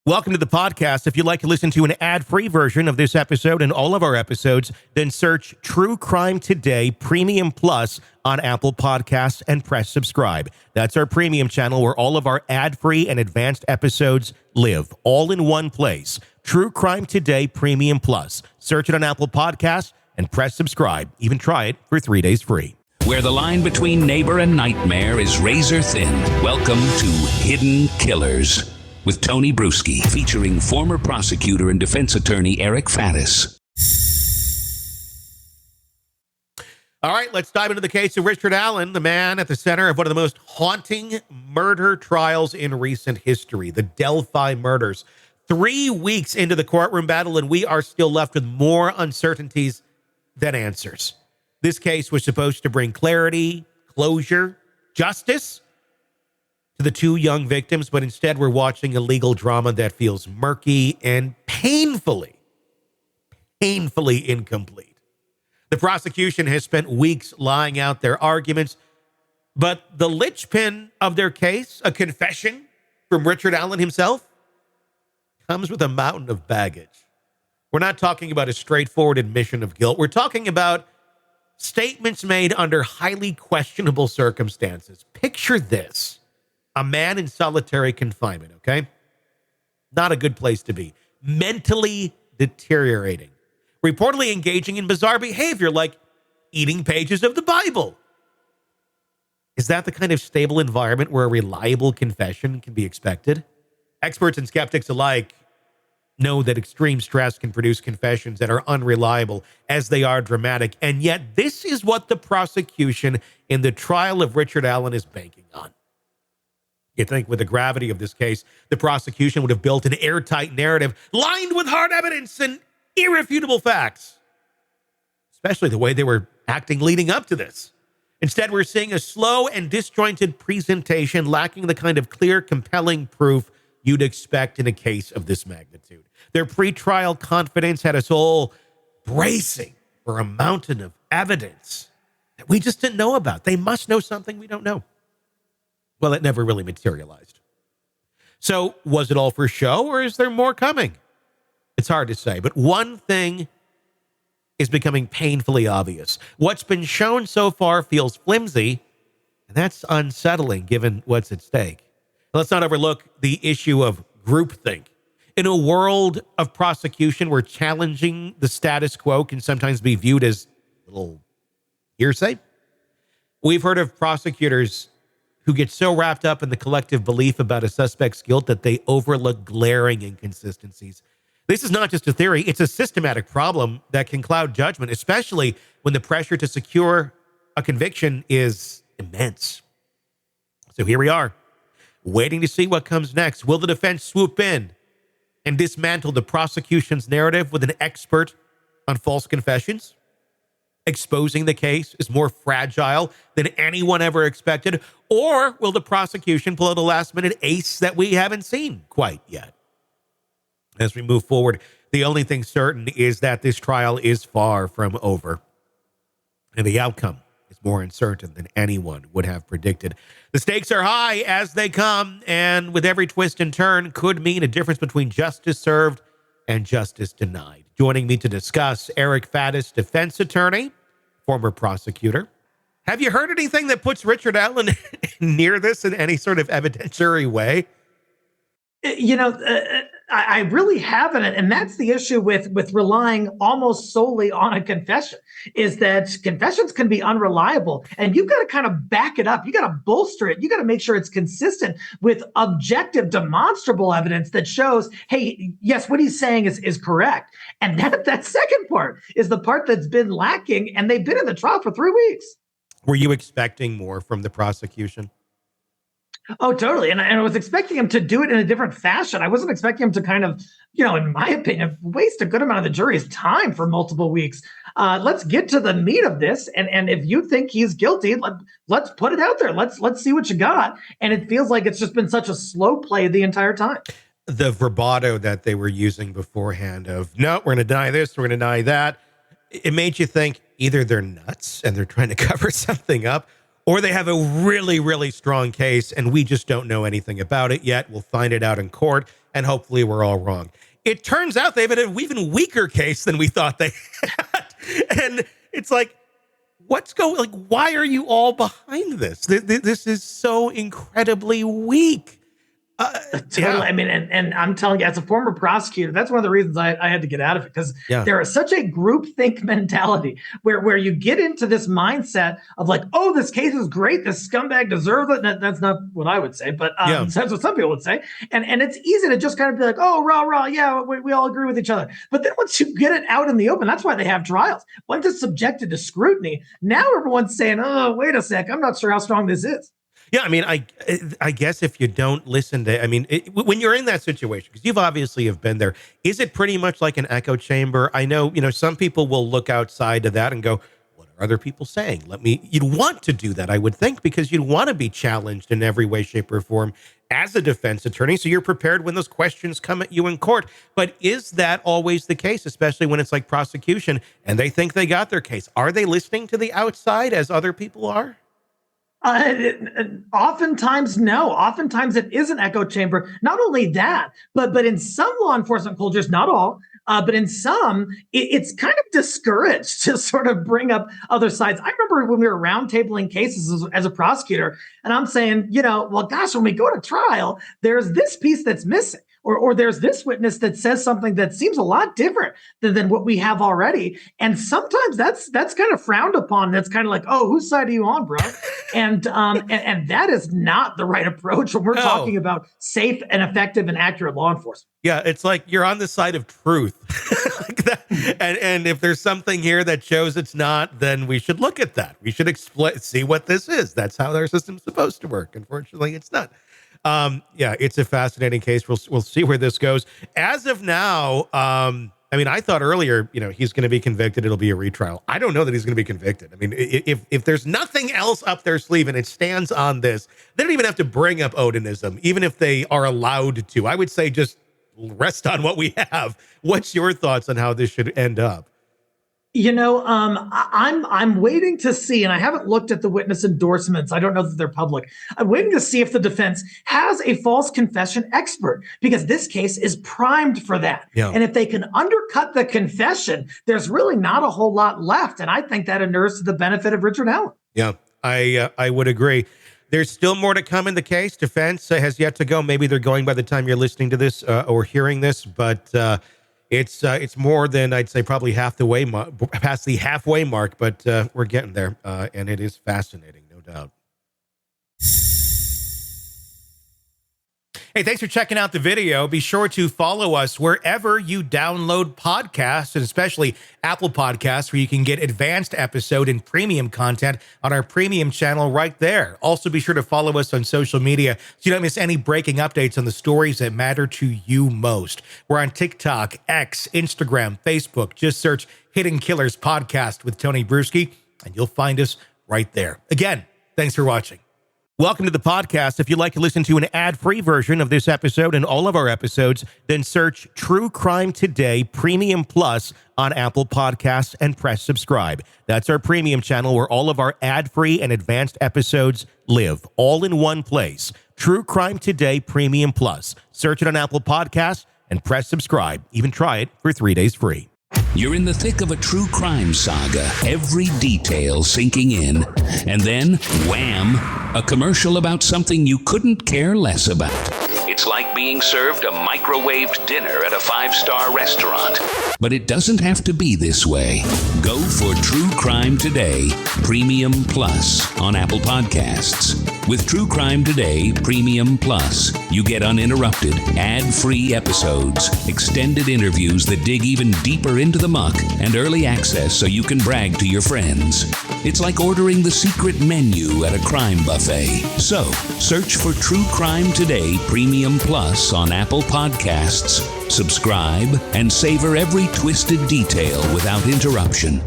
Welcome to the podcast. If you'd like to listen to an ad-free version of this episode and all of our episodes, then search True Crime Today Premium Plus on Apple Podcasts and press subscribe. That's our premium channel where all of our ad-free and advanced episodes live, all in one place. True Crime Today Premium Plus. Search it on Apple Podcasts and press subscribe. Even try it for 3 days free. Where the line between neighbor and nightmare is razor thin. Welcome to Hidden Killers with Tony Brueski, featuring former prosecutor and defense attorney Eric Faddis. All right, let's dive into the case of Richard Allen, the man at the center of one of the most haunting murder trials in recent history, the Delphi murders. 3 weeks into the courtroom battle, and we are still left with more uncertainties than answers. This case was supposed to bring clarity, closure, justice to the two young victims, but instead we're watching a legal drama that feels murky and painfully incomplete. The prosecution has spent weeks lying out their arguments, but the linchpin of their case, a confession from Richard Allen himself, comes with a mountain of baggage. We're not talking about a straightforward admission of guilt. We're talking about statements made under highly questionable circumstances. Picture this. A man in solitary confinement, okay? Not a good place to be. Mentally deteriorating. Reportedly engaging in bizarre behavior like eating pages of the Bible. Is that the kind of stable environment where a reliable confession can be expected? Experts and skeptics alike know that extreme stress can produce confessions that are unreliable as they are dramatic. And yet this is what the prosecution in the trial of Richard Allen is banking on. You'd think with the gravity of this case, the prosecution would have built an airtight narrative lined with hard evidence and irrefutable facts, especially the way they were acting leading up to this. Instead, we're seeing a slow and disjointed presentation lacking the kind of clear, compelling proof you'd expect in a case of this magnitude. Their pretrial confidence had us all bracing for a mountain of evidence that we just didn't know about. They must know something we don't know. Well, it never really materialized. So was it all for show, or is there more coming? It's hard to say, but one thing is becoming painfully obvious. What's been shown so far feels flimsy, and that's unsettling given what's at stake. Let's not overlook the issue of groupthink. In a world of prosecution where challenging the status quo can sometimes be viewed as a little hearsay, we've heard of prosecutors who get so wrapped up in the collective belief about a suspect's guilt that they overlook glaring inconsistencies. This is not just a theory, it's a systematic problem that can cloud judgment, especially when the pressure to secure a conviction is immense. So here we are, waiting to see what comes next. Will the defense swoop in and dismantle the prosecution's narrative with an expert on false confessions, exposing the case is more fragile than anyone ever expected? Or will the prosecution pull out a last-minute ace that we haven't seen quite yet? As we move forward, the only thing certain is that this trial is far from over, and the outcome is more uncertain than anyone would have predicted. The stakes are high as they come, and with every twist and turn could mean a difference between justice served and justice denied. Joining me to discuss, Eric Faddis, defense attorney, former prosecutor. Have you heard anything that puts Richard Allen near this in any sort of evidentiary way? You know, I really haven't. And that's the issue with relying almost solely on a confession, is that confessions can be unreliable, and you've got to kind of back it up. You got to bolster it. You got to make sure it's consistent with objective, demonstrable evidence that shows, hey, yes, what he's saying is correct. And that second part is the part that's been lacking, and they've been in the trial for 3 weeks. Were you expecting more from the prosecution? Oh, totally. And I was expecting him to do it in a different fashion. I wasn't expecting him to kind of, in my opinion, waste a good amount of the jury's time for multiple weeks. Let's get to the meat of this. And if you think he's guilty, let's put it out there. Let's see what you got. And it feels like it's just been such a slow play the entire time. The bravado that they were using beforehand of, no, we're going to deny this, we're going to deny that. It made you think either they're nuts and they're trying to cover something up, or they have a really, really strong case and we just don't know anything about it yet. We'll find it out in court and hopefully we're all wrong. It turns out they have an even weaker case than we thought they had. And it's like, why are you all behind this? This is so incredibly weak. Totally. Yeah. I mean, and I'm telling you, as a former prosecutor, that's one of the reasons I had to get out of it, because there is such a groupthink mentality where you get into this mindset of like, oh, this case is great, this scumbag deserves it. That's not what I would say, but that's what some people would say. And it's easy to just kind of be like, oh, rah, yeah, we all agree with each other. But then once you get it out in the open, that's why they have trials. Once it's subjected to scrutiny, now everyone's saying, oh, wait a sec, I'm not sure how strong this is. Yeah, I mean, I guess if you don't listen to, when you're in that situation, because you've obviously have been there, is it pretty much like an echo chamber? I know, some people will look outside to that and go, what are other people saying? You'd want to do that, I would think, because you'd want to be challenged in every way, shape, or form as a defense attorney, so you're prepared when those questions come at you in court. But is that always the case, especially when it's like prosecution and they think they got their case? Are they listening to the outside as other people are? Oftentimes, no. Oftentimes it is an echo chamber. Not only that, but in some law enforcement cultures, not all, but in some, it's kind of discouraged to sort of bring up other sides. I remember when we were roundtabling cases as a prosecutor, and I'm saying, well, gosh, when we go to trial, there's this piece that's missing. Or there's this witness that says something that seems a lot different than what we have already. And sometimes that's kind of frowned upon. That's kind of like, oh, whose side are you on, bro? And that is not the right approach when we're talking about safe and effective and accurate law enforcement. Yeah, it's like you're on the side of truth. Like that. And if there's something here that shows it's not, then we should look at that. We should see what this is. That's how our system's supposed to work. Unfortunately, it's not. It's a fascinating case. We'll see where this goes. As of now, I thought earlier, he's going to be convicted. It'll be a retrial. I don't know that he's going to be convicted. I mean, if there's nothing else up their sleeve and it stands on this, they don't even have to bring up Odinism, even if they are allowed to. I would say just rest on what we have. What's your thoughts on how this should end up? I'm waiting to see, and I haven't looked at the witness endorsements. I don't know that they're public. I'm waiting to see if the defense has a false confession expert, because this case is primed for that. Yeah. And if they can undercut the confession, there's really not a whole lot left. And I think that inures to the benefit of Richard Allen. Yeah, I would agree. There's still more to come in the case. Defense has yet to go. Maybe they're going by the time you're listening to this or hearing this, but it's more than, I'd say, probably past the halfway mark, but we're getting there, and it is fascinating, no doubt. Hey, thanks for checking out the video. Be sure to follow us wherever you download podcasts, and especially Apple Podcasts, where you can get advanced episode and premium content on our premium channel right there. Also, be sure to follow us on social media so you don't miss any breaking updates on the stories that matter to you most. We're on TikTok, X, Instagram, Facebook. Just search Hidden Killers Podcast with Tony Brueski, and you'll find us right there. Again, thanks for watching. Welcome to the podcast. If you'd like to listen to an ad-free version of this episode and all of our episodes, then search True Crime Today Premium Plus on Apple Podcasts and press subscribe. That's our premium channel where all of our ad-free and advanced episodes live, all in one place. True Crime Today Premium Plus. Search it on Apple Podcasts and press subscribe. Even try it for 3 days free. You're in the thick of a true crime saga, every detail sinking in, and then, wham, a commercial about something you couldn't care less about. It's like being served a microwaved dinner at a 5-star restaurant. But it doesn't have to be this way. Go for True Crime Today Premium Plus on Apple Podcasts. With True Crime Today Premium Plus, you get uninterrupted, ad-free episodes, extended interviews that dig even deeper into the muck, and early access so you can brag to your friends. It's like ordering the secret menu at a crime buffet. So, search for True Crime Today Premium Plus on Apple Podcasts, subscribe, and savor every twisted detail without interruption.